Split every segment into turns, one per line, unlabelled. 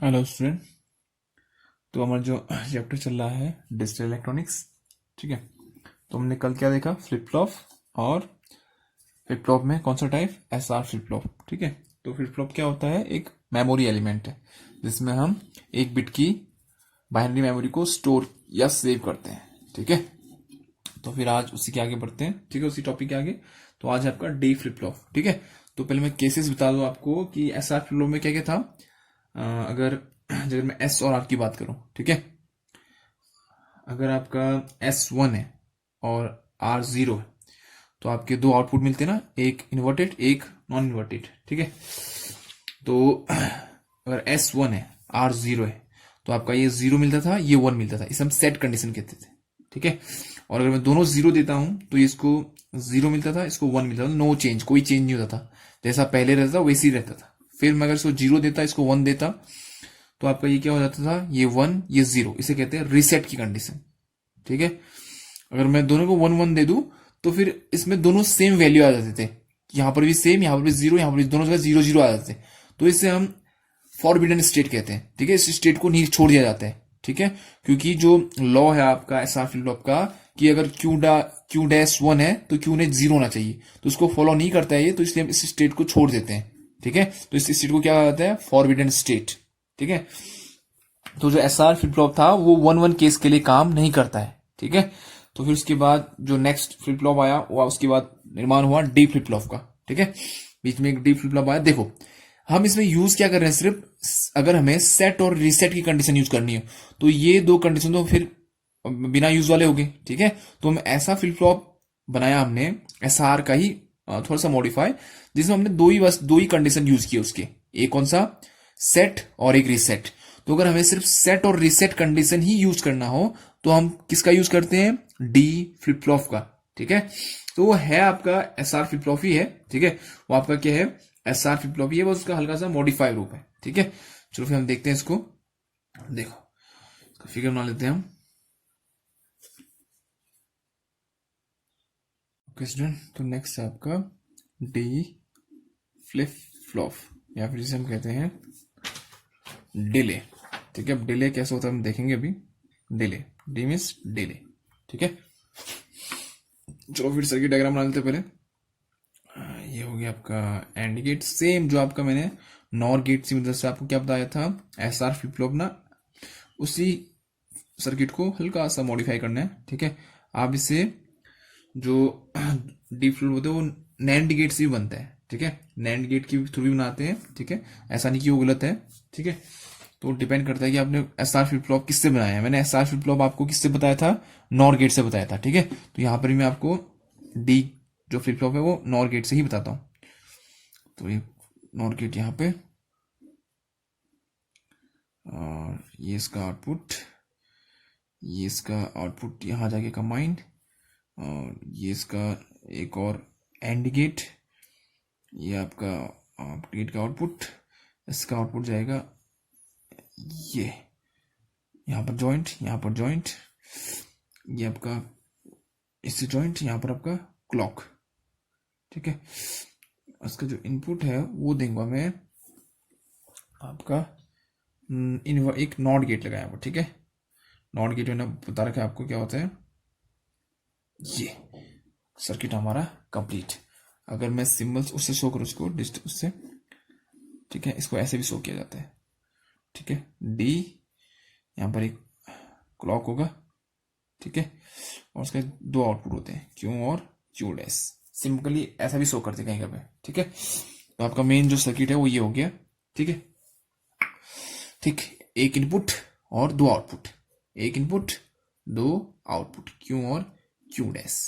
Hello student. तो हमारा जो चैप्टर चल रहा है डिजिटल इलेक्ट्रॉनिक्स, ठीक है। तो हमने कल क्या देखा, फ्लिप फ्लॉप। और फ्लिप फ्लॉप में कौन सा type, S R flip flop, ठीक है। तो फ्लिप फ्लॉप क्या होता है, एक मेमोरी एलिमेंट है जिसमें हम एक बिट की बाइनरी मेमोरी को स्टोर या सेव करते हैं, ठीक है। तो फिर आज उसी के आगे बढ़ते हैं, ठीक है, उसी टॉपिक के आगे। तो आज है आपका डी फ्लिप फ्लॉप, ठीक है। तो पहले मैं केसेस बता दूं आपको कि एस आर फ्लिप फ्लॉप में क्या क्या था। अगर मैं एस और आर की बात करूं, ठीक है। अगर आपका एस वन है और आर जीरो है तो आपके दो आउटपुट मिलते हैं ना, एक इन्वर्टेड एक नॉन इन्वर्टेड, ठीक है। तो अगर एस वन है, आर जीरो है, तो आपका ये जीरो मिलता था, ये वन मिलता था, इसे हम सेट कंडीशन कहते थे, ठीक है। और अगर मैं दोनों जीरो देता हूं तो इसको जीरो मिलता था, इसको वन मिलता था, नो चेंज, कोई चेंज नहीं होता था, जैसा पहले रहता था वैसे ही रहता था। फिर मैं अगर इसको जीरो देता, इसको वन देता, तो आपका ये क्या हो जाता था, ये वन ये जीरो, इसे कहते हैं रिसेट की कंडीशन, ठीक है। अगर मैं दोनों को वन वन दे दूं तो फिर इसमें दोनों सेम वैल्यू आ जाते थे, यहां पर भी सेम, यहां पर भी जीरो, यहां पर भी दोनों जगह जीरो जीरो आ जाते थे। तो इससे हम फॉरबिडन स्टेट कहते हैं, ठीक है। इस स्टेट को नहीं छोड़ दिया जाता है, ठीक है। क्योंकि जो लॉ है आपका एस आर फ्लिप फ्लॉप का कि अगर क्यू डैश वन है तो क्यू ने जीरो होना चाहिए, तो उसको फॉलो नहीं करता है ये, तो इसलिए हम इस स्टेट को छोड़ देते हैं, ठीक है। तो इस स्टेट को क्या कहते हैं, फॉरबिडन स्टेट, ठीक है। तो जो एस आर फ्लिप फ्लॉप था वो वन वन केस के लिए काम नहीं करता है, ठीक है। तो फिर उसके बाद जो नेक्स्ट फ्लिप फ्लॉप आया वो उसके बाद निर्माण हुआ डी फ्लिप फ्लॉप का, ठीक है। बीच में एक डी फ्लिप फ्लॉप आया। देखो हम इसमें यूज क्या कर रहे हैं, सिर्फ अगर हमें सेट और रीसेट की कंडीशन यूज करनी हो तो ये दो कंडीशन तो फिर बिना यूज वाले हो गए, ठीक है। तो हम ऐसा फ्लिप फ्लॉप बनाया हमने एस आर का ही थोड़ा सा मॉडिफाई, जिसमें हमने दो ही कंडीशन यूज किए उसके, एक कौन सा, सेट और एक रीसेट। तो अगर हमें सिर्फ सेट और रीसेट कंडीशन ही यूज करना हो तो हम किसका यूज करते हैं, डी फ्लिप फ्लॉप का, ठीक है। तो वो है आपका एस आर फ्लिप फ्लॉप ही है, ठीक है। वो आपका क्या है, एस आर फ्लिप फ्लॉप ही है, बस उसका हल्का सा मॉडिफाइड रूप है, ठीक है। चलो फिर हम देखते हैं इसको। देखो इसका फिगर बना लेते हैं हम। ओके स्टूडेंट, तो नेक्स्ट है आपका डी फ्लिप फ्लॉप, या फिर जिसे हम कहते हैं डिले, ठीक है। अब डिले कैसे होता है हम देखेंगे अभी। डिले, डी मीन्स डिले, ठीक है। चलो फिर सर्किट डायग्राम बना लेते हैं पहले। ये हो गया आपका एंड गेट, सेम जो आपका मैंने नॉर गेट की मदद से आपको क्या बताया था, एस आर फ्लिप फ्लॉप ना, उसी सर्किट को हल्का सा मॉडिफाई करना है, ठीक है। आप इसे जो डी फ्लिप होते हैं वो नैंड गेट से भी बनता है, ठीक है। नैंड गेट के थ्रू भी बनाते हैं, ठीक है। ऐसा नहीं कि वो गलत है, ठीक है। तो डिपेंड करता है कि आपने एस आर फ्लिप फ्लॉप किससे बनाया है। मैंने एस आर फ्लिप फ्लॉप आपको किससे बताया था, नॉर गेट से बताया था, ठीक है। तो यहाँ पर भी मैं आपको डी जो फ्लिप फ्लॉप है वो नॉर गेट से ही बताता हूँ। तो ये नॉर गेट यहाँ पे, और ये इसका आउटपुट, ये इसका आउटपुट यहाँ जाके कंबाइंड, और ये इसका एक और एंड गेट, ये आपका गेट का आउटपुट, इसका आउटपुट जाएगा ये यहाँ पर जॉइंट, यहाँ पर जॉइंट, ये आपका इससे जॉइंट, यहाँ पर आपका क्लॉक, ठीक है। इसका जो इनपुट है वो देंगे मैं आपका एक नॉट गेट लगाया हुआ, ठीक है। नॉट गेट मैंने बता रखा है आपको क्या होता है। ये सर्किट हमारा कंप्लीट। अगर मैं सिंबल्स उससे शो करूँ उसको उससे, ठीक है, इसको ऐसे भी शो किया जाता है, ठीक है। डी, यहाँ पर एक क्लॉक होगा, ठीक है, और उसके दो आउटपुट होते हैं, क्यू और क्यू डैश, सिंपली ऐसा भी शो करते कहीं कहीं, ठीक है। तो आपका मेन जो सर्किट है वो ये हो गया, ठीक है। ठीक, एक इनपुट और दो आउटपुट, एक इनपुट दो आउटपुट, क्यू और क्यू डैश,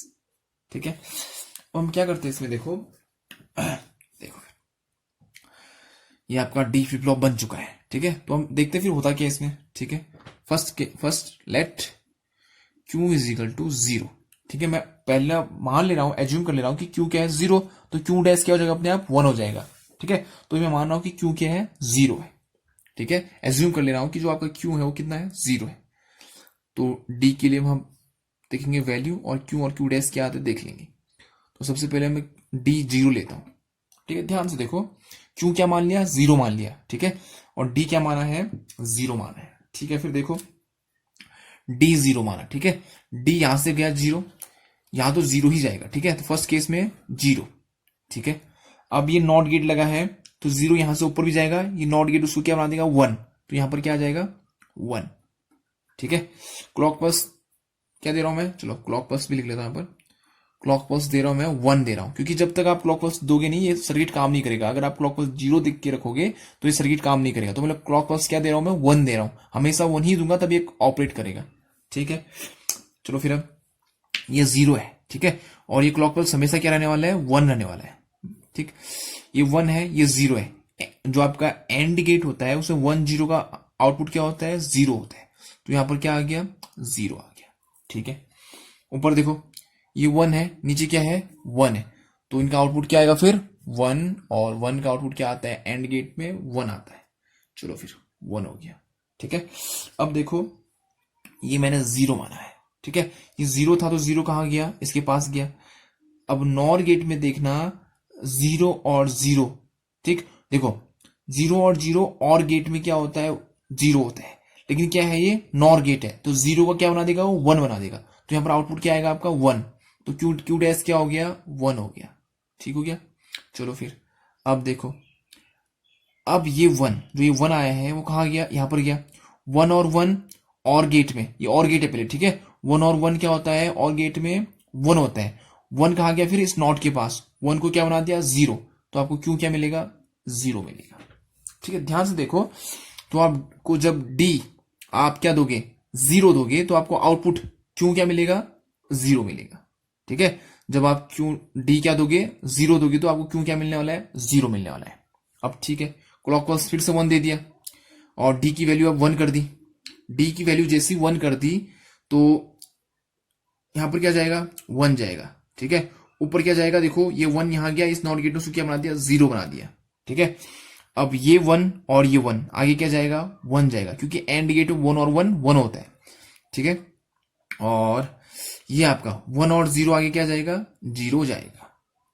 ठीक है। अब हम क्या करते हैं इसमें, देखो देखो ये आपका डी फ्लिप फ्लॉप बन चुका है, ठीक है। तो हम देखते हैं फिर होता क्या है इसमें, ठीक है। First let Q is equal to zero, ठीक है। मैं पहले मान ले रहा हूं, एज्यूम कर ले रहा हूं कि क्यू क्या है, जीरो, तो क्यू डैश क्या हो जाएगा, अपने आप वन हो जाएगा, ठीक है। तो मैं मान रहा हूं कि क्यू क्या है, जीरो है, ठीक है। एज्यूम कर ले रहा हूं कि जो आपका क्यू है वो कितना है, जीरो है। तो डी के लिए हम देखेंगे वैल्यू, और क्यू डैश क्या आते हैं देख लेंगे। तो सबसे पहले मैं डी जीरो लेता हूं, ठीक है। ध्यान से देखो, क्यू क्या मान लिया, जीरो मान लिया, ठीक है। और डी क्या माना है, 0 माना है। ठीक है, फिर देखो डी 0 माना। ठीक है, डी यहां से गया 0, यहां तो 0 ही जाएगा। ठीक है, तो फर्स्ट केस में 0। ठीक है, अब ये नॉट गेट लगा है तो 0 यहां से ऊपर भी जाएगा, ये नॉट गेट उसको क्या बना देगा 1, तो यहां पर क्या आ जाएगा 1। ठीक है, क्लॉक पल्स क्या दे रहा हूं मैं, चलो क्लॉक पल्स भी लिख लेता हूं यहाँ पर। क्लॉक पल्स दे रहा हूं मैं 1 दे रहा हूं, क्योंकि जब तक आप क्लॉक पल्स दोगे नहीं ये सर्किट काम नहीं करेगा। अगर आप क्लॉक पल्स 0 दिख के रखोगे तो ये सर्किट काम नहीं करेगा। तो मतलब क्लॉक पल्स क्या दे रहा हूं मैं, 1 दे रहा हूं, हमेशा 1 ही दूंगा तब ये ऑपरेट करेगा। ठीक है, चलो फिर अब ये 0 है। ठीक है, और ये क्लॉक पल्स हमेशा क्या रहने वाला है, 1 रहने वाला है। ठीक, ये 1 है, ये 0 है। जो आपका एंड गेट होता है उसे 1 0 का आउटपुट क्या होता है, 0 होता है। तो यहां पर क्या आ गया, 0 आ गया। ठीक है, ऊपर देखो ये 1 है, नीचे क्या है 1 है, तो इनका आउटपुट क्या आएगा फिर 1, और 1 का आउटपुट क्या आता है, एंड गेट में 1 आता है। चलो फिर 1 हो गया। ठीक है, अब देखो ये मैंने 0 माना है। ठीक है, ये 0 था तो 0 कहां गया, इसके पास गया। अब नॉर गेट में देखना 0 और 0। ठीक, देखो 0 और 0 और गेट में क्या होता है, 0 होता है, लेकिन क्या है ये नॉर गेट है तो 0 का क्या बना देगा, वो 1 बना देगा। तो यहां पर आउटपुट क्या आएगा आपका 1, तो क्यू डैश क्या हो गया, 1 हो गया। ठीक हो गया, चलो फिर अब देखो, अब ये 1 जो ये 1 आया है वो कहां गया, यहां पर गया। 1 और 1 और गेट में, ये और गेट है पहले। ठीक है, 1 और 1 क्या होता है, और गेट में 1 होता है। 1 कहां गया फिर, इस नॉट के पास, 1 को क्या बना दिया 0, तो आपको क्यों क्या मिलेगा, 0 मिलेगा। ठीक है, ध्यान से देखो, तो आपको जब डी आप क्या दोगे, 0 दोगे, तो आपको आउटपुट क्यों क्या मिलेगा, 0 मिलेगा। ठीक है, जब आप क्यों डी क्या दोगे, 0 दोगे, तो आपको क्यों क्या मिलने वाला है, 0 मिलने वाला है। अब ठीक है, क्लॉक पल्स फिर से 1 दे दिया और डी की वैल्यू अब 1 कर दी। डी की वैल्यू जैसी 1 कर दी तो यहां पर क्या जाएगा, 1 जाएगा। ठीक है, ऊपर क्या जाएगा, देखो ये 1 यहां गया, इस नॉट गेट ने क्या बना दिया, 0 बना दिया। ठीक है, अब ये 1 और ये 1 आगे क्या जाएगा, 1 जाएगा, क्योंकि एंड गेट 1 और 1 1 होता है। ठीक है, और ये आपका 1 और 0 आगे क्या जाएगा, 0 जाएगा।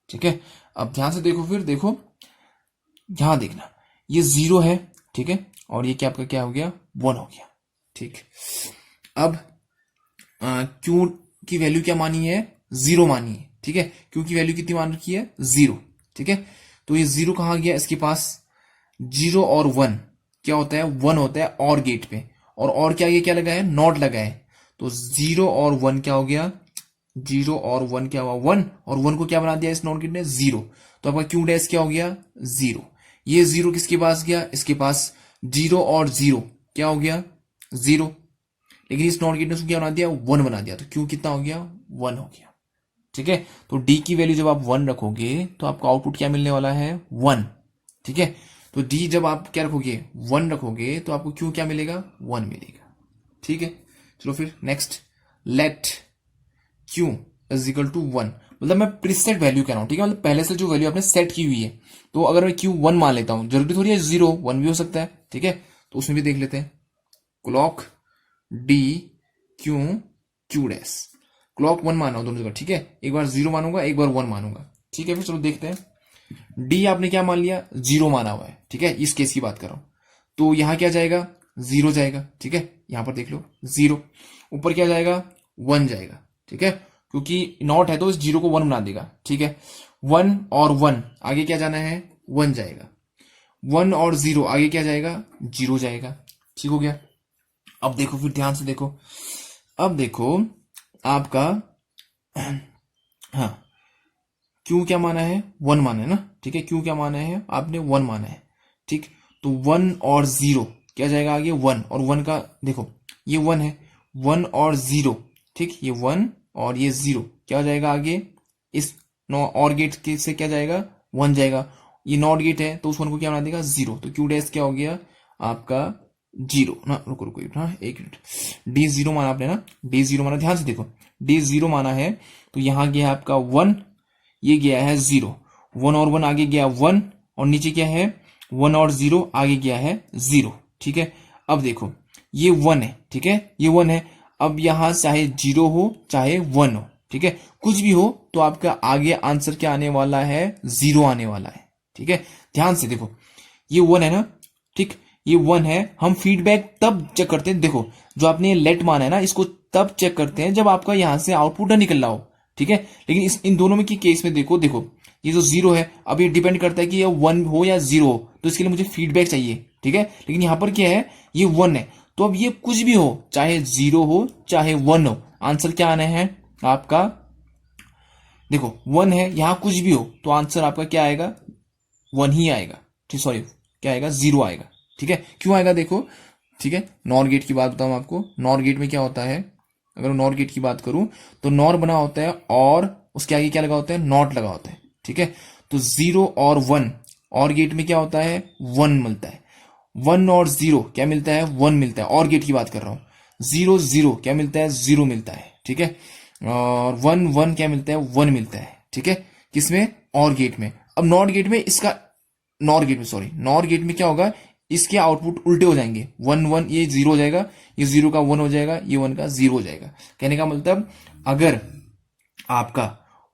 ठीक है, अब ध्यान से देखो, फिर देखो यहां देखना ये 0 है। ठीक है, और ये क्या आपका क्या हो गया, 1 हो गया। ठीक, अब क्यू की वैल्यू क्या मानी है, 0 मानी है। ठीक है, क्यू की वैल्यू कितनी मान रखी है, 0। ठीक है, तो ये 0 कहां गया, इसके पास 0 और 1 क्या होता है, 1 होता है और गेट पे, और क्या ये क्या लगा है, नॉट लगा है, तो 0 और 1 क्या हो गया, 0 और 1 क्या हुआ, 1, और 1 को क्या बना दिया इस नॉट गेट ने, 0, तो आपका क्यू डैश क्या हो गया, 0। ये 0 किसके पास गया, इसके पास 0 और 0 क्या हो गया, 0, लेकिन इस नॉट गेट ने क्या बना दिया, 1 बना दिया, तो क्यू कितना हो गया, 1 हो गया। ठीक है, तो डी की वैल्यू जब आप 1 रखोगे तो आपको आउटपुट क्या मिलने वाला है, 1। ठीक है, तो डी जब आप क्या रखोगे, 1 रखोगे, तो आपको क्यू क्या मिलेगा, 1 मिलेगा। ठीक है, चलो फिर next, let Q is equal to 1, मतलब मैं प्रीसेट वैल्यू कह रहा हूं। ठीक है, मतलब पहले से जो वैल्यू आपने सेट की हुई है, तो अगर मैं क्यू 1 मान लेता हूं, जरूरी थोड़ी है 0, 1 भी हो सकता है। ठीक है, तो उसमें भी देख लेते हैं, clock D Q Q dash, clock 1 माना दोनों जगह। ठीक है, एक बार 0 मानूंगा, एक बार 1 मानूंगा। ठीक है, फिर चलो देखते हैं, डी आपने क्या मान लिया, 0 माना हुआ है। ठीक है, इस केस की बात कर रहा हूं, तो यहां क्या जाएगा, 0 जाएगा। ठीक है, यहां पर देख लो 0, ऊपर क्या जाएगा, 1 जाएगा। ठीक है, क्योंकि नॉट है तो इस 0 को 1 बना देगा। ठीक है, 1 और 1 आगे क्या जाना है, 1 जाएगा। 1 और 0 आगे क्या जाएगा, 0 जाएगा। ठीक हो गया, अब देखो फिर ध्यान से देखो, अब देखो आपका हाँ, क्यू क्या माना है, 1 माना है ना। ठीक है, क्यू क्या माना है, आपने 1 माना है। ठीक, तो 1 और 0 क्या जाएगा आगे, 1, और 1 का देखो ये 1 है, 1 और 0। ठीक, ये 1 और ये 0 क्या जाएगा आगे, इस और गेट के से क्या जाएगा, 1 जाएगा। ये नॉट गेट है तो उस 1 को क्या बना देगा, 0, तो क्यू डैश क्या हो गया आपका 0 ना। रुको रुको हाँ, एक मिनट, डी 0 माना आपने ना, डी 0 माना, ध्यान से देखो डी 0 माना है, तो यहां गया आपका 1, ये गया है 0, 1 और 1 आगे गया 1, और नीचे क्या है, 1 और 0 आगे गया है 0। ठीक है, अब देखो ये 1 है। ठीक है, ये 1 है, अब यहां चाहे 0 हो चाहे 1 हो, ठीक है, कुछ भी हो, तो आपका आगे आंसर क्या आने वाला है, 0 आने वाला है। ठीक है, ध्यान से देखो ये 1 है ना। ठीक, ये 1 है, हम फीडबैक तब चेक करते हैं, देखो जो आपने ये लेट माना है ना, इसको तब चेक करते हैं जब आपका यहां से आउटपुट ना निकल रहा हो, ठीक है। लेकिन इन दोनों में की केस में देखो देखो ये जो 0 है, अब ये डिपेंड करता है कि ये 1 हो या 0 हो, तो इसके लिए मुझे फीडबैक चाहिए, ठीक है। लेकिन यहां पर क्या है, ये 1 है, तो अब ये कुछ भी हो, चाहे 0 हो चाहे 1 हो, आंसर क्या आना है आपका, देखो 1 है, यहां कुछ भी हो तो आंसर आपका क्या आएगा, 1 ही आएगा, ठीक, सॉरी क्या आएगा, 0 आएगा, ठीक है। क्यों आएगा देखो, ठीक है। नॉर गेट की बात बताऊं आपको, नॉर गेट में क्या होता है, अगर नॉर गेट की बात करूं तो नॉर बना होता है और उसके आगे क्या लगा होता है, नॉट लगा होता है, ठीक है। तो 0 और 1, और गेट में क्या होता है, 1 मिलता है, 1 और 0 क्या मिलता है, 1 मिलता है, और गेट की बात कर रहा हूं। 0 0 क्या मिलता है, 0 मिलता है, ठीक है। और 1 1 क्या मिलता है, 1 मिलता है, ठीक है। किसमें, और गेट में। अब नॉट गेट में इसका, नॉर गेट में सॉरी, नॉर गेट में क्या होगा, इसके आउटपुट उल्टे हो जाएंगे, 1 1 ये 0 हो जाएगा, ये 0 का 1 हो जाएगा, ये 1 का 0 हो जाएगा। कहने का मतलब अगर आपका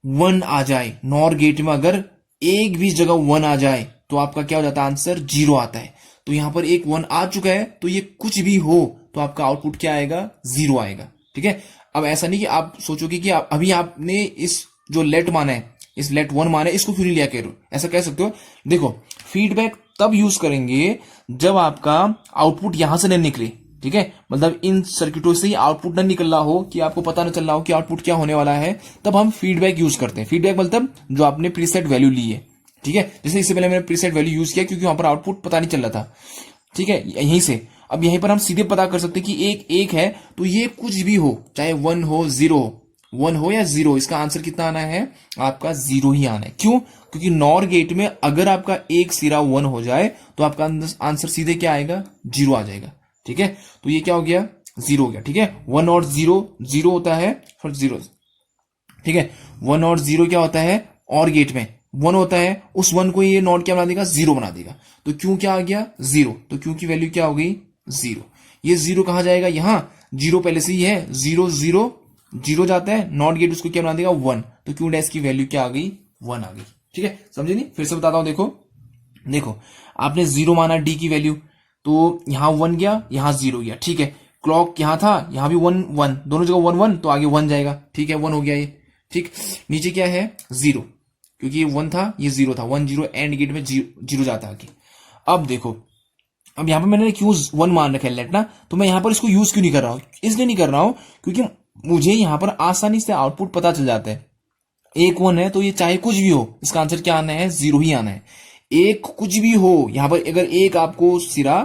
1 आ जाए नॉर गेट में, अगर एक भी जगह 1 आ जाए तो आपका क्या हो जाता है, आंसर 0 आता है। तो यहां पर एक 1 आ चुका है, तो ये कुछ भी हो तो आपका आउटपुट क्या आएगा, 0 आएगा, ठीक है। अब ऐसा नहीं कि आप सोचोगे कि अभी आपने इस जो लेट माना है, इस लेट 1 माना है, इसको क्यों नहीं लिया करो, ऐसा कह सकते हो। देखो फीडबैक तब यूज करेंगे जब आपका आउटपुट यहां से नहीं निकले, ठीक है, मतलब इन सर्किटों से ही आउटपुट ना निकल रहा हो, कि आपको पता ना चल रहा हो कि आउटपुट क्या होने वाला है, तब हम फीडबैक यूज करते हैं। फीडबैक मतलब जो आपने प्रीसेट वैल्यू ली है, ठीक है। जैसे इससे पहले मैंने प्रीसेट वैल्यू यूज किया क्योंकि वहां पर आउटपुट पता नहीं चल रहा था, ठीक है, यहीं से। अब यहीं पर हम सीधे पता कर सकते हैं कि एक एक है, तो ये कुछ भी हो, चाहे 1 हो 0 हो, 1 हो या 0, इसका आंसर कितना आना है, आपका 0 ही आना है। क्यों, क्योंकि नॉर गेट में अगर आपका एक सिरा 1 हो जाए तो आपका आंसर सीधे क्या आएगा, 0 आ जाएगा, ठीक है। तो ये क्या हो गया, 0 हो गया, ठीक है। 1 और 0 0 होता है, फिर 0, ठीक है। 1 और 0 क्या होता है, और गेट में 1 होता है, उस 1 को ये नॉट क्या बना देगा, 0 बना देगा। तो क्यों क्या आ गया, 0, तो क्यों की वैल्यू क्या हो गई, 0। ये 0 कहां जाएगा, यहां 0 पहले से ही है, 0 0 0 जाता है, नॉट गेट उसको क्या बना देगा, 1, तो क्यों डैश की वैल्यू क्या आ गई, 1 आ गई, ठीक है। समझे नहीं, फिर से बताता हूं, देखो देखो आपने 0 माना डी की वैल्यू, तो यहां 1 गया, यहां 0 गया, ठीक है। क्लॉक यहां था, यहां भी 1 1, दोनों जगह 1 1, तो आगे 1 जाएगा, ठीक है, 1 हो गया ये, ठीक। नीचे क्या है, 0, क्योंकि ये 1 था ये 0 था, 1 0 एंड गेट में 0 जाता है आगे। अब देखो, अब यहां पर मैंने क्यों 1 मान रखा है लेट ना, तो मैं यहां पर इसको यूज क्यों नहीं कर रहा हूं, इसलिए नहीं कर रहा हूं क्योंकि मुझे यहां पर आसानी से आउटपुट पता चल जाता है। एक 1 है तो ये चाहे कुछ भी हो, इसका आंसर क्या आना है, 0 ही आना है। एक कुछ भी हो, यहां पर अगर एक आपको सिरा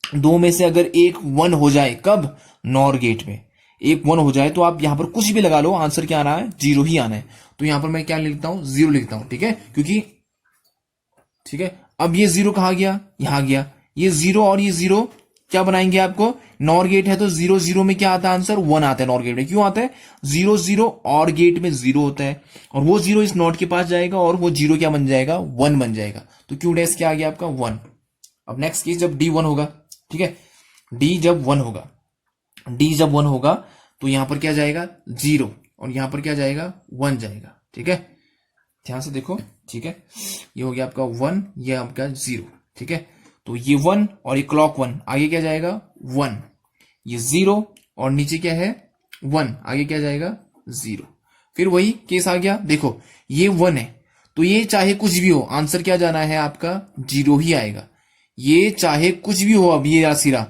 दो में से अगर एक 1 हो जाए, कब, नॉर गेट में एक 1 हो जाए, तो आप यहां पर कुछ भी लगा लो, आंसर क्या आना है, 0 ही आना है। तो यहां पर मैं क्या लिखता हूं, 0 लिखता हूं, ठीक है, क्योंकि, ठीक है। अब ये 0 कहां गया, यहां गया, ये 0 और ये 0 क्या बनाएंगे आपको, नॉर गेट है तो 0 0 में क्या आता है, आंसर 1 आता है नॉर गेट में। क्यों आता है, 0 0 और गेट में 0 होता है, और वो 0 इस नॉट के पास जाएगा और वो 0 क्या बन जाएगा, 1 बन जाएगा। तो क्यू डैश क्या आ गया आपका, 1। अब नेक्स्ट केस जब डी 1 होगा, ठीक है, डी जब 1 होगा, डी जब 1 होगा तो यहां पर क्या जाएगा, 0, और यहां पर क्या जाएगा, 1 जाएगा, ठीक है। ध्यान से देखो, ठीक है, ये हो गया आपका 1, ये आपका 0, ठीक है। तो ये 1 और ये क्लॉक 1, आगे क्या जाएगा, 1, ये 0 और नीचे क्या है, 1, आगे क्या जाएगा, 0। फिर वही केस आ गया, देखो ये 1 है तो ये चाहे कुछ भी हो, आंसर क्या जाना है आपका, 0 ही आएगा। ये चाहे कुछ भी हो, अब ये सिरा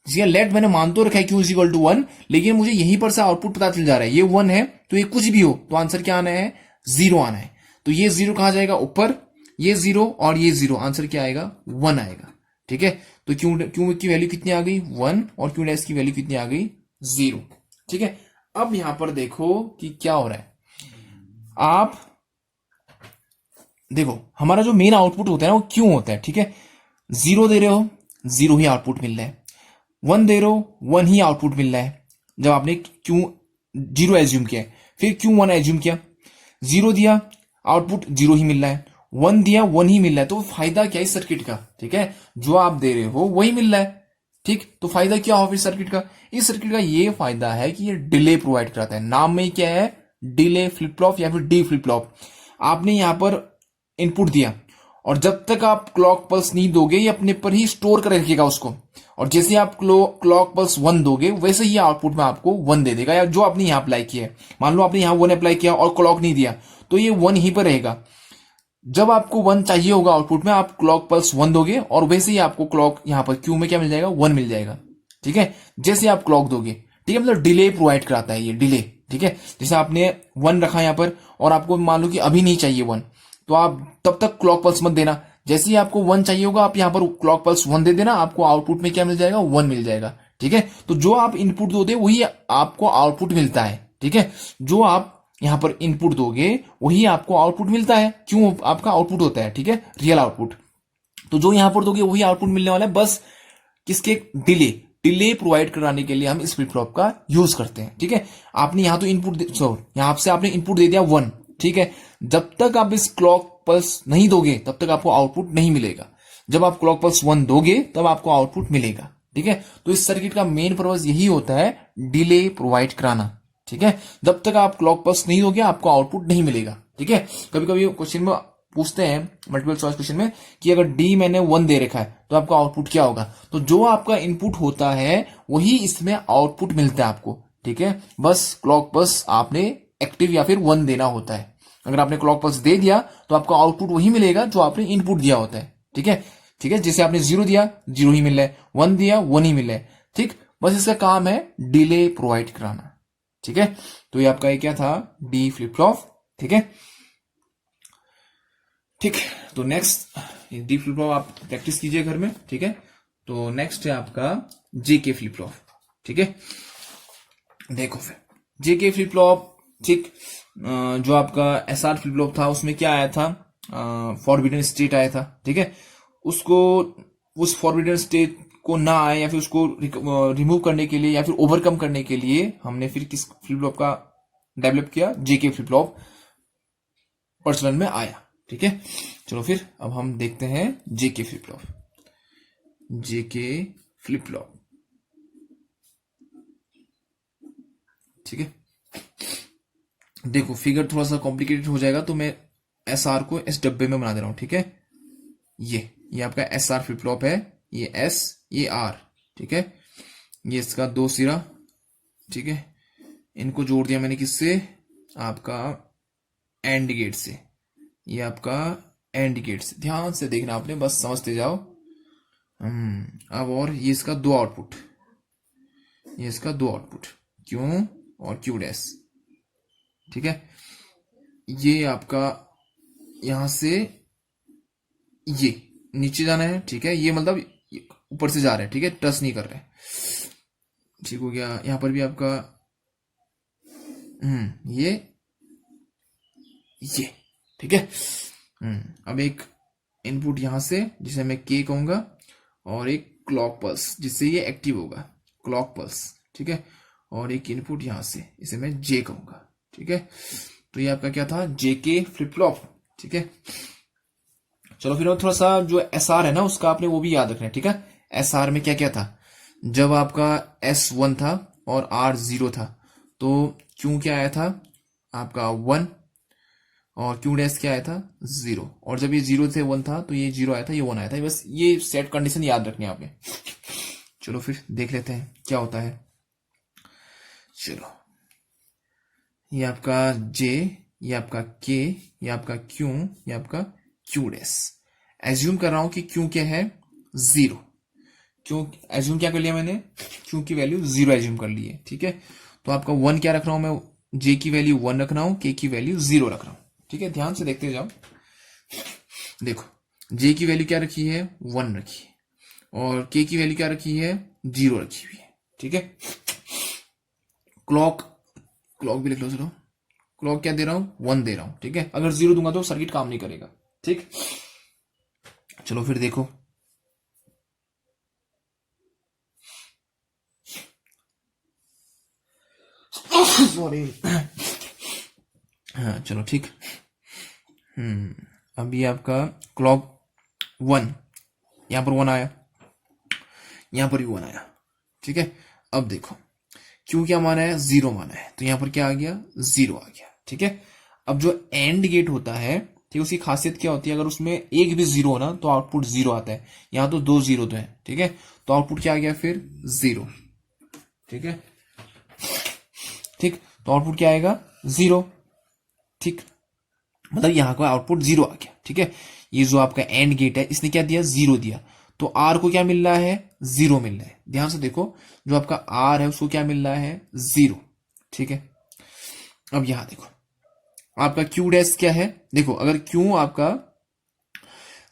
लेट मैंने मान तो रखा है क्यू इक्वल टू 1, लेकिन मुझे यहीं पर से आउटपुट पता चल जा रहा है, ये 1 है तो ये कुछ भी हो तो आंसर क्या आना है, 0 आना है। तो ये 0 कहां जाएगा, ऊपर, ये 0 और ये 0, आंसर क्या आएगा, 1 आएगा, ठीक है। तो क्यू की वैल्यू कितनी आ गई, 1, और क्यू डैश की वैल्यू कितनी आ गई, 0, ठीक है। अब यहां पर देखो कि क्या हो रहा है, आप देखो हमारा जो मेन आउटपुट होता है ना वो क्यों होता है, ठीक है। 0 दे रहे हो, 0 ही आउटपुट मिल रहा है, 1 दे रहे हो, 1 ही आउटपुट मिल रहा है, जब आपने क्यू 0 एज्यूम किया है, फिर क्यू 1 एज्यूम किया, 0 दिया आउटपुट 0 ही मिल रहा है, 1 दिया 1 ही मिल रहा है, तो फायदा क्या है इस सर्किट का, ठीक है, जो आप दे रहे हो वही मिल रहा है, ठीक। तो फायदा क्या हो फिर सर्किट का, इस सर्किट का ये फायदा है कि ये डिले प्रोवाइड कराता है, नाम में ही क्या है, डिले फ्लिप फ्लॉप या फिर डी फ्लिप फ्लॉप। आपने यहां पर इनपुट दिया और जब तक आप क्लॉक पल्स नहीं दोगे ये अपने पर ही स्टोर कर रखेगा उसको, और जैसे ही आप क्लॉक पल्स 1 दोगे वैसे ही आउटपुट में आपको 1 दे देगा, या जो आपने यहाँ अप्लाई किया है। मान लो आपने यहाँ 1 अप्लाई किया और क्लॉक नहीं दिया तो ये 1 ही पर रहेगा। जब आपको 1 चाहिए होगा आउटपुट में आप क्लॉक पल्स 1 दोगे और वैसे ही आपको क्लॉक यहाँ पर क्यू में क्या मिल जाएगा, 1 मिल जाएगा। ठीक है, जैसे आप क्लॉक दोगे। ठीक है, मतलब डिले प्रोवाइड कराता है ये, डिले। ठीक है, जैसे आपने 1 रखा यहाँ पर और आपको मान लो कि अभी नहीं चाहिए 1, तो आप तब तक क्लॉक पल्स मत देना। जैसे ही आपको 1 चाहिए होगा आप यहाँ पर क्लॉक पल्स 1 दे देना, आपको आउटपुट में क्या मिल जाएगा, 1 मिल जाएगा। ठीक है, तो जो आप इनपुट दोगे वही आपको आउटपुट मिलता है। ठीक है, जो आप यहां पर इनपुट दोगे वही आपको आउटपुट मिलता है, क्यों आपका आउटपुट होता है। ठीक है, रियल आउटपुट। तो जो यहां पर दोगे वही आउटपुट मिलने वाला है, बस किसके, डिले प्रोवाइड कराने के लिए हम इस फ्लिप फ्लॉप का यूज करते हैं। ठीक है, आपने यहां तो इनपुट यहां से आपने इनपुट दे दिया 1। ठीक है, जब तक आप इस क्लॉक पल्स नहीं दोगे तब तक आपको आउटपुट नहीं मिलेगा। जब आप क्लॉक पल्स 1 दोगे तब आपको आउटपुट मिलेगा। ठीक है, तो इस सर्किट का मेन पर्पज यही होता है, डिले प्रोवाइड कराना। ठीक है, जब तक आप क्लॉक पल्स नहीं दोगे आपको आउटपुट नहीं मिलेगा। ठीक है, कभी कभी क्वेश्चन में पूछते हैं मल्टीपल चॉइस क्वेश्चन में कि अगर डी मैंने 1 दे रखा है तो आपका आउटपुट क्या होगा, तो जो आपका इनपुट होता है वही इसमें आउटपुट मिलता है आपको। ठीक है, बस क्लॉक पल्स आपने एक्टिव या फिर 1 देना होता है। अगर आपने क्लॉक पल्स दे दिया तो आपको आउटपुट वही मिलेगा जो आपने इनपुट दिया होता है। ठीक है, ठीक है, जैसे आपने 0 दिया 0 ही मिल रहा है, 1 दिया 1 ही मिल रहा है। ठीक, बस इसका काम है डिले प्रोवाइड कराना। ठीक है, तो ये आपका ये क्या था, डी फ्लिप फ्लॉप। ठीक है, ठीक, तो नेक्स्ट डी फ्लिप फ्लॉप आप प्रैक्टिस कीजिए घर में। ठीक है, तो नेक्स्ट है आपका जेके फ्लिप फ्लॉप। ठीक है, देखो फिर जेके फ्लिप फ्लॉप। ठीक, जो आपका एसआर फ्लिप फ्लॉप था उसमें क्या आया था, फॉरबिडन स्टेट आया था। ठीक है, उसको उस फॉरबिडन स्टेट को ना आए या फिर उसको रिमूव करने के लिए या फिर ओवरकम करने के लिए हमने फिर किस फ्लिप फ्लॉप का डेवलप किया, जेके फ्लिप फ्लॉप प्रचलन में आया। ठीक है, चलो फिर अब हम देखते हैं JK flip flop. JK flip flop. ठीक है, देखो फिगर थोड़ा सा कॉम्प्लिकेटेड हो जाएगा तो मैं एसआर को इस डब्बे में बना दे रहा हूं। ठीक है, ये आपका एसआर फ्लिप फ्लॉप है, ये एस ये आर। ठीक है, ये इसका 2 सिरा। ठीक है, इनको जोड़ दिया मैंने किससे, आपका एंड गेट से। ये आपका एंड गेट से, ध्यान से देखना आपने, बस समझते जाओ। अब और ये इसका 2 आउटपुट, ये इसका 2 आउटपुट क्यू और क्यू डैश। ठीक है, ये आपका यहां से ये नीचे जाना है। ठीक है, ये मतलब ऊपर से जा रहे हैं। ठीक है, टच नहीं कर रहे। ठीक हो गया, यहां पर भी आपका ये ठीक है। अब एक इनपुट यहां से जिसे मैं के कहूंगा और एक क्लॉक पल्स जिससे ये एक्टिव होगा, क्लॉक पल्स। ठीक है, और एक इनपुट यहां से इसे मैं जे कहूंगा। ठीक है, तो ये आपका क्या था, जेके फ्लिप फ्लॉप। ठीक है, चलो फिर थोड़ा सा जो एसआर है ना उसका आपने वो भी याद रखना है। ठीक है, एसआर में क्या क्या था, जब आपका S1 था और R0 था तो क्यू क्या आया था आपका 1 और क्यू डैश क्या आया था 0, और जब ये 0 से 1 था तो ये 0 आया था, ये 1 आया था। बस ये सेट कंडीशन याद रखनी है आपने। चलो फिर देख लेते हैं क्या होता है। चलो, ये आपका J, ये आपका K, ये आपका Q, ये आपका Q डैश। एज्यूम कर रहा हूं कि Q क्या है 0, क्यों एज्यूम क्या कर लिया मैंने, Q की वैल्यू 0 एज्यूम कर ली है। ठीक है, तो आपका 1 क्या रख रहा हूं मैं, J की वैल्यू 1 रख रहा हूं, K की वैल्यू 0 रख रहा हूं। ठीक है, ध्यान से देखते जाओ। देखो J की वैल्यू क्या रखी है 1 रखी है और K की वैल्यू क्या रखी है 0 रखी हुई है। ठीक है, क्लॉक भी लिख लो। चलो, क्लॉक क्या दे रहा हूं 1 दे रहा हूं। ठीक है, अगर 0 दूंगा तो सर्किट काम नहीं करेगा। ठीक, चलो फिर देखो। सॉरी, हाँ चलो ठीक। अभी आपका क्लॉक 1, यहां पर 1 आया, यहां पर भी 1 आया। ठीक है, अब देखो क्यों क्या माना है 0 माना है, तो यहां पर क्या आ गया 0 आ गया। ठीक है, अब जो एंड गेट होता है ठीक है, उसकी खासियत क्या होती है, अगर उसमें एक भी जीरो हो ना तो आउटपुट जीरो आता है। यहाँ तो दो जीरो तो है, ठीक है, तो आउटपुट क्या आ गया फिर जीरो। ठीक है, ठीक, तो आउटपुट क्या आएगा जीरो। ठीक, मतलब यहाँ का आउटपुट जीरो आ गया। ठीक है, ये जो आपका एंड गेट है इसने क्या दिया, जीरो दिया, तो आर को क्या मिल रहा है, जीरो मिल रहा है। ध्यान से देखो, जो आपका आर है उसको क्या मिल रहा है, जीरो। ठीक है, अब यहां देखो आपका क्यू डैश क्या है, देखो अगर क्यू आपका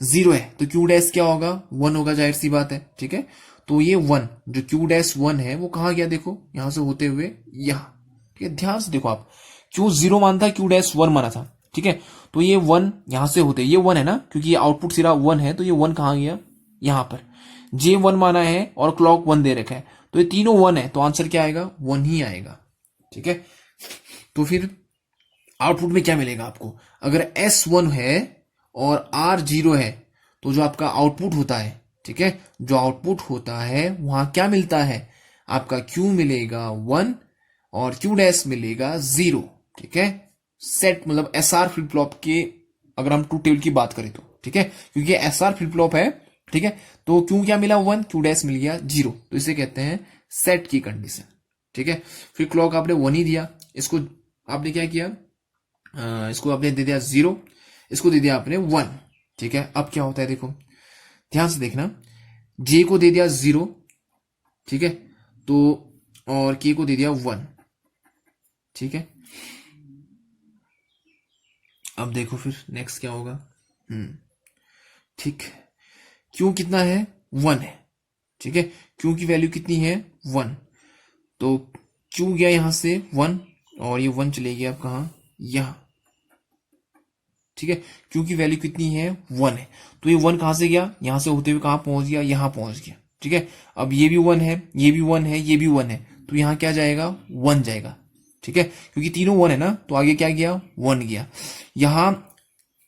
जीरो है तो क्यू डैश क्या होगा, वन होगा, जाहिर सी बात है। ठीक है, तो ये वन, जो क्यू डैश वन है वो कहां गया, देखो यहां से होते हुए यहां। ठीक है, ध्यान से देखो, आप क्यू जीरो माना था, क्यू डैश वन माना था। ठीक है, तो ये वन यहां से होते, ये वन है ना, क्योंकि ये आउटपुट सिरा वन है, तो ये वन कहां गया, यहां पर। जे वन माना है और क्लॉक वन दे रखा है, तो ये तीनों वन है, तो आंसर क्या आएगा, वन ही आएगा। ठीक है, तो फिर आउटपुट में क्या मिलेगा आपको, अगर एस वन है और आर जीरो है, तो जो आपका आउटपुट होता है, ठीक है, जो आउटपुट होता है वहां क्या मिलता है, आपका क्यू मिलेगा वन और क्यू डैश मिलेगा जीरो। ठीक है, सेट मतलब एसआर फ्लिप फ्लॉप के अगर हम ट्रू टेबल की बात करें तो, ठीक है, क्योंकि एसआर फ्लिप फ्लॉप है। ठीक है, तो क्यू क्या मिला, वन, क्यू डैश मिल गया जीरो, तो इसे कहते हैं सेट की कंडीशन। ठीक है, फिर क्लॉक आपने वन ही दिया, इसको आपने क्या किया, इसको आपने दे दिया जीरो, इसको दे दिया आपने वन। ठीक है, अब क्या होता है, देखो ध्यान से देखना, जे को दे दिया जीरो, ठीक है, तो और के को दे दिया वन। ठीक है, अब देखो फिर नेक्स्ट क्या होगा। ठीक, क्यू कितना है, वन है। ठीक है, क्यू की वैल्यू कितनी है, वन, तो क्यू गया यहां से वन और ये वन चले गया अब कहां, यहां। ठीक है, क्यू की वैल्यू कितनी है, वन है, तो ये वन कहां से गया, यहां से होते हुए कहां पहुंच गया, यहां पहुंच गया। ठीक है, अब ये भी वन है, ये भी वन है, ये भी वन है, तो यहां क्या जाएगा, वन जाएगा। ठीक है, क्योंकि तीनों वन है ना, तो आगे क्या गया, वन गया। यहां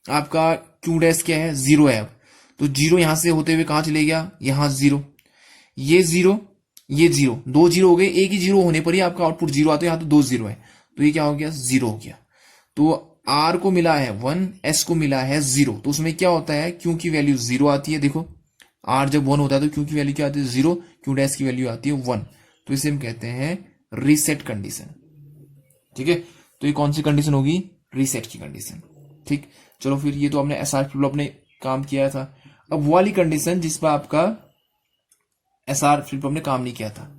आपका क्यू डैश क्या है, जीरो है, अब तो जीरो यहां से होते हुए कहां चले गया, यहां जीरो, ये जीरो, ये जीरो, दो जीरो हो गए, एक ही जीरो होने पर ही आपका आउटपुट जीरो आता है, यहां तो दो जीरो है, तो ये क्या हो गया, जीरो हो गया। तो आर को मिला है वन, एस को मिला है जीरो, तो उसमें क्या होता है, क्यू की वैल्यू जीरो आती है। देखो आर जब वन होता है तो क्यू की वैल्यू क्या आती है, जीरो, क्यू डैश की वैल्यू आती है वन, तो इसे हम कहते हैं रीसेट कंडीशन। ठीक है, तो ये कौन सी कंडीशन होगी, रीसेट की कंडीशन। ठीक, चलो फिर ये तो आपने एसआर फ्लिप फ्लॉप ने काम किया था। अब वो वाली कंडीशन जिस पर आपका एसआर फ्लिप फ्लॉप ने काम नहीं किया था,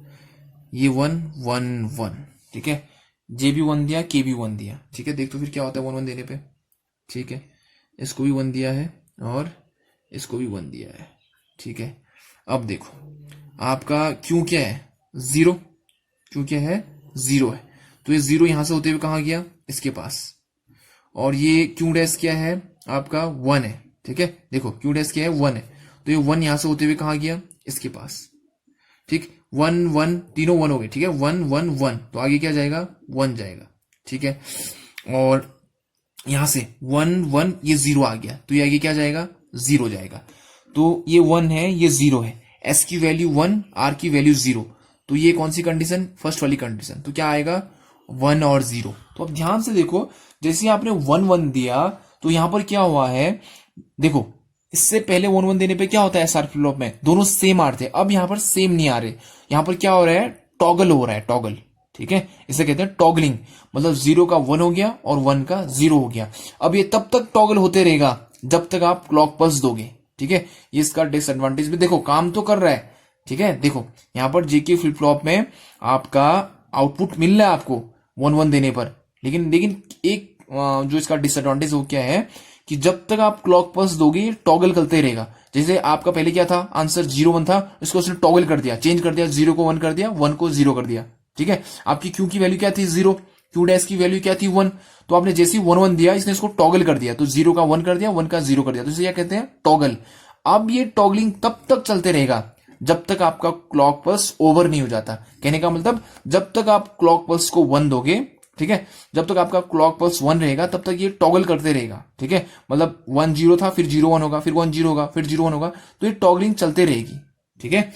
ये वन वन वन, ठीक है, जे भी वन दिया, के भी वन दिया। ठीक है, देख तो फिर क्या होता है वन वन देने पे। ठीक है, इसको भी वन दिया है और इसको भी वन दिया है। ठीक है, अब देखो आपका क्यू क्या है, जीरो, क्यू क्या है, जीरो है, तो ये जीरो यहां से होते हुए कहां गया, इसके पास, और ये क्यू डैश क्या है आपका, वन है। ठीक है, देखो क्यू डैश क्या है, वन है, तो ये वन यहां से होते हुए कहां गया, इसके पास। ठीक, वन वन, तीनों वन हो गए। ठीक है, वन वन वन, तो आगे क्या जाएगा, वन जाएगा। ठीक है, और यहां से वन वन, ये जीरो आ गया, तो ये आगे क्या जाएगा, जीरो जाएगा। तो ये वन है, ये जीरो है, एस की वैल्यू वन, आर की वैल्यू जीरो, तो ये कौन सी कंडीशन, फर्स्ट वाली कंडीशन, तो क्या आएगा, वन और जीरो। तो अब ध्यान से देखो, जैसे आपने वन वन दिया तो यहां पर क्या हुआ है, देखो इससे पहले वन वन देने पे क्या होता है एसआर फ्लिप फ्लॉप में, दोनों सेम आ रहे थे, अब यहां पर सेम नहीं आ रहे, यहां पर क्या हो रहा है, टॉगल हो रहा है, टॉगल। ठीक है, इसे कहते हैं टॉगलिंग, मतलब जीरो का वन हो गया और वन का जीरो हो गया। अब ये तब तक टॉगल होते रहेगा जब तक आप क्लॉक पल्स दोगे। ठीक है, ये इसका डिसएडवांटेज भी, देखो काम तो कर रहा है। ठीक है, देखो यहां पर जेके फ्लिप फ्लॉप में आपका आउटपुट मिल रहा है आपको वन वन देने पर, लेकिन एक जो इसका डिसएडवांटेज वो क्या है कि जब तक आप क्लॉक पल्स दोगे ये टॉगल करते रहेगा। जैसे आपका पहले क्या था, आंसर जीरो वन था, इसको उसने टॉगल कर दिया, चेंज कर दिया, जीरो को वन कर दिया, वन को जीरो कर दिया। ठीक है, आपकी क्यू की वैल्यू क्या थी, जीरो, क्यू डैश की वैल्यू क्या थी, वन, तो आपने जैसे ही वन वन दिया इसने इसको टॉगल कर दिया, तो जीरो का वन कर दिया, वन का जीरो कर दिया, तो इसे क्या कहते हैं, टॉगल। अब ये टॉगलिंग तब तक चलते रहेगा जब तक आपका क्लॉक पल्स ओवर नहीं हो जाता। कहने का मतलब जब तक आप क्लॉक पल्स को वन दोगे, ठीक है, जब तक आपका क्लॉक पल्स वन रहेगा तब तक ये टॉगल करते रहेगा। ठीक है, मतलब वन जीरो था, फिर जीरो वन होगा, फिर वन जीरो होगा, फिर जीरो वन होगा, तो ये टॉगलिंग चलते रहेगी। ठीक है,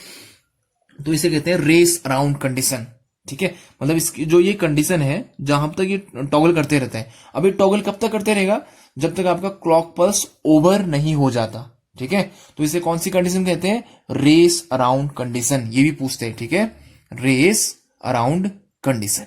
तो इसे कहते हैं रेस अराउंड कंडीशन। ठीक है, मतलब इसकी जो ये कंडीशन है जहां तक ये टॉगल करते रहता है। अब ये टॉगल कब तक करते रहेगा, जब तक आपका क्लॉक पल्स ओवर नहीं हो जाता। ठीक है, तो इसे कौन सी कंडीशन कहते हैं, रेस अराउंड कंडीशन, ये भी पूछते हैं। ठीक है, रेस अराउंड कंडीशन।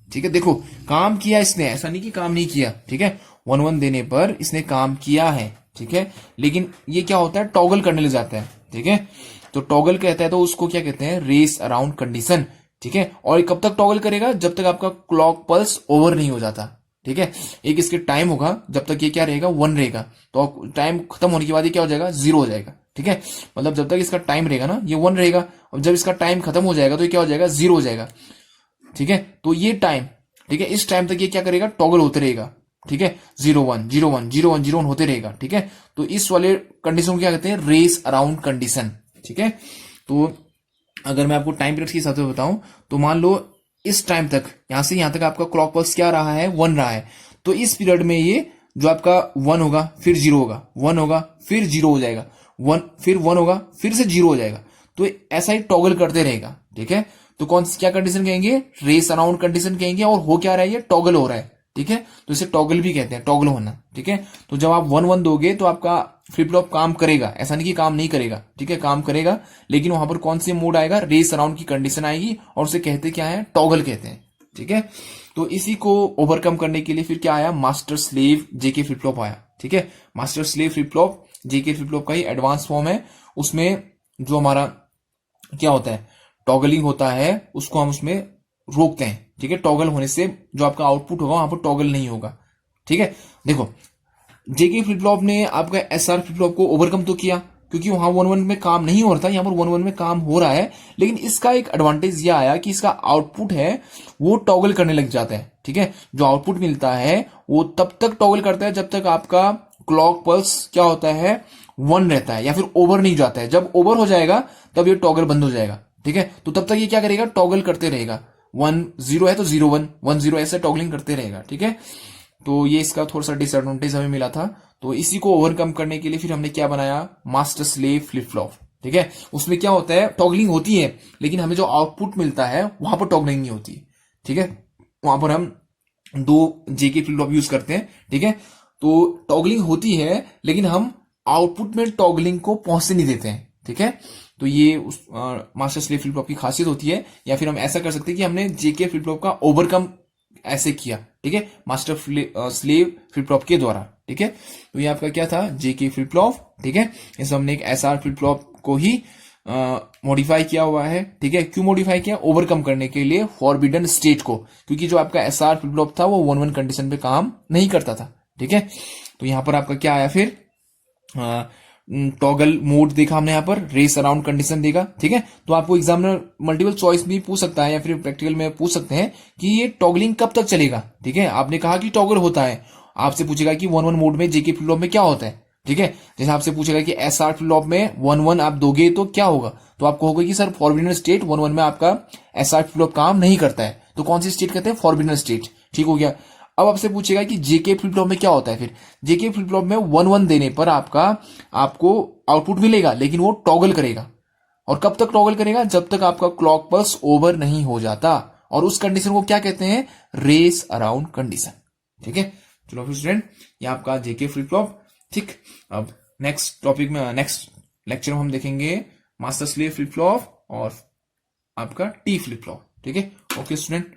ठीक है, देखो काम किया इसने, ऐसा नहीं कि काम नहीं किया। ठीक है, 1-1 देने पर इसने काम किया है। ठीक है, लेकिन ये क्या होता है, टॉगल करने लग जाता है। ठीक है, तो टॉगल कहता है तो उसको क्या कहते हैं, रेस अराउंड कंडीशन। ठीक है, और कब तक टॉगल करेगा, जब तक आपका क्लॉक पल्स ओवर नहीं हो जाता। ठीक है, एक इसके टाइम होगा, जब तक ये क्या रहेगा, 1 रहेगा, तो टाइम खत्म होने के बाद ये क्या हो जाएगा, 0 हो जाएगा। ठीक है, मतलब जब तक इसका टाइम रहेगा ना, ये 1 रहेगा, और जब इसका टाइम खत्म हो जाएगा तो ये क्या हो जाएगा, 0 हो जाएगा। ठीक है, तो ये टाइम, ठीक है, इस टाइम तक ये क्या करेगा, टॉगल होते रहेगा। ठीक है, 0-1 0-1 0-1 0-1 होते रहेगा। ठीक है, तो इस वाले कंडीशन को क्या कहते हैं, रेस अराउंड कंडीशन। ठीक है, तो अगर मैं आपको टाइम पीरियड के हिसाब से बताऊं, तो मान लो इस टाइम तक, यहां से यहां तक आपका क्लॉक पल्स क्या रहा है, 1 रहा है, तो इस पीरियड में ये जो आपका 1 होगा, फिर 0 होगा, 1 होगा, फिर 0 हो जाएगा, 1 फिर 1 होगा, फिर से 0 हो जाएगा, तो ऐसा ही टॉगल करते रहेगा। ठीक है, तो कौन सी क्या कंडीशन कहेंगे, रेस अराउंड कंडीशन कहेंगे, और हो क्या रहा है, ये टॉगल हो रहा है। ठीक है, तो इसे टॉगल भी कहते हैं, टॉगल होना। ठीक है, तो जब आप 1-1 दोगे तो आपका फ्लिप फ्लॉप काम करेगा, ऐसा नहीं कि काम नहीं करेगा। ठीक है, काम करेगा, लेकिन वहां पर कौन सी मोड आएगा, रेस अराउंड की कंडीशन आएगी, और उसे कहते क्या है, टॉगल कहते हैं। ठीक है, तो इसी को ओवरकम करने के लिए फिर क्या आया, master slave JK flip flop आया। ठीक है, master slave flip flop JK flip flop का ही एडवांस फॉर्म है। उसमें जो हमारा क्या होता है, टॉगलिंग होता है, उसको हम उसमें रोकते हैं। ठीक है, टॉगल होने से जो आपका आउटपुट होगा वहां पर टॉगल नहीं होगा। ठीक है, देखो जेके फ्लिप फ्लॉप ने आपका एसआर फ्लिप फ्लॉप को ओवरकम तो किया, क्योंकि वहां 1-1 में काम नहीं हो रहा था, यहां पर 1-1 में काम हो रहा है। लेकिन इसका एक एडवांटेज यह आया कि इसका आउटपुट है वो टॉगल करने लग जाता है। ठीक है, जो आउटपुट मिलता है वो तब तक टॉगल करता है जब तक आपका क्लॉक पल्स क्या होता है, 1 रहता है, या फिर ओवर नहीं जाता है। जब ओवर हो जाएगा तब ये टॉगल बंद हो जाएगा। ठीक है, तो तब तक ये क्या करेगा, टॉगल करते रहेगा। 1-0 है तो 0-1 1-0 ऐसे टॉगलिंग करते रहेगा। ठीक है, तो ये इसका थोड़ा सा डिसएडवांटेज हमें मिला था। तो इसी को ओवरकम करने के लिए फिर हमने क्या बनाया, मास्टर स्लेव फ्लिप फ्लॉप। ठीक है, उसमें क्या होता है, टॉगलिंग होती है, लेकिन हमें जो आउटपुट मिलता है वहां पर टॉगलिंग नहीं होती। ठीक है, वहां पर हम 2 जेके फ्लिप फ्लॉप यूज करते हैं। ठीक है, तो टॉगलिंग होती है, लेकिन हम आउटपुट में टॉगलिंग को पहुंचने नहीं देते हैं। ठीक है, तो ये उस मास्टर स्लेव फ्लिप फ्लॉप की खासियत होती है। या फिर हम ऐसा कर सकते हैं कि हमने जेके फ्लिप फ्लॉप का ओवरकम ऐसे किया। ठीक है, मास्टर स्लेव फ्लिप फ्लॉप के द्वारा। ठीक है, तो ये आपका क्या था, जेके फ्लिप फ्लॉप। ठीक है, इस हमने एक एसआर फ्लिप फ्लॉप को ही मॉडिफाई किया हुआ है। ठीक है, क्यों मॉडिफाई किया, ओवरकम करने के लिए फॉरबिडन स्टेट को, क्योंकि जो आपका एसआर फ्लिप फ्लॉप था वो 1-1 कंडीशन पे काम नहीं करता था। ठीक है, तो यहां पर आपका क्या आया, फिर टॉगल मोड देखा हमने, यहाँ पर रेस अराउंड कंडीशन देखा। ठीक है, तो आपको एग्जामिनर मल्टीपल चॉइस भी पूछ सकता है, या फिर प्रैक्टिकल में पूछ सकते हैं कि ये टॉगलिंग कब तक चलेगा। ठीक है, आपने कहा कि टॉगल होता है, आपसे पूछेगा कि 1-1 मोड में जेके फ्लिप फ्लॉप में क्या होता है। ठीक है, जैसे आपसे पूछेगा कि एसआर फ्लिप फ्लॉप में 1-1 आप दोगे तो क्या होगा, तो आपको होगा कि सर फॉरबिडन स्टेट 1-1 में आपका एसआर फ्लिप फ्लॉप काम नहीं करता है, तो कौन सी स्टेट कहते हैं, फॉरबिडन स्टेट। ठीक हो गया। अब आपसे पूछेगा कि जेके फ्लिप फ्लॉप में क्या होता है, फिर जेके फ्लिप फ्लॉप में 1-1 देने पर आपको आउटपुट मिलेगा, लेकिन वो टॉगल करेगा। और कब तक टॉगल करेगा, जब तक आपका क्लॉक पल्स ओवर नहीं हो जाता, और उस कंडीशन को क्या कहते हैं, रेस अराउंड कंडीशन। ठीक है, चलो फिर स्टूडेंट, ये आपका जेके फ्लिप फ्लॉप। ठीक, अब नेक्स्ट टॉपिक में, नेक्स्ट लेक्चर में हम देखेंगे मास्टर स्लेव फ्लिप फ्लॉप और आपका टी फ्लिप फ्लॉप। ठीक है, ओके स्टूडेंट।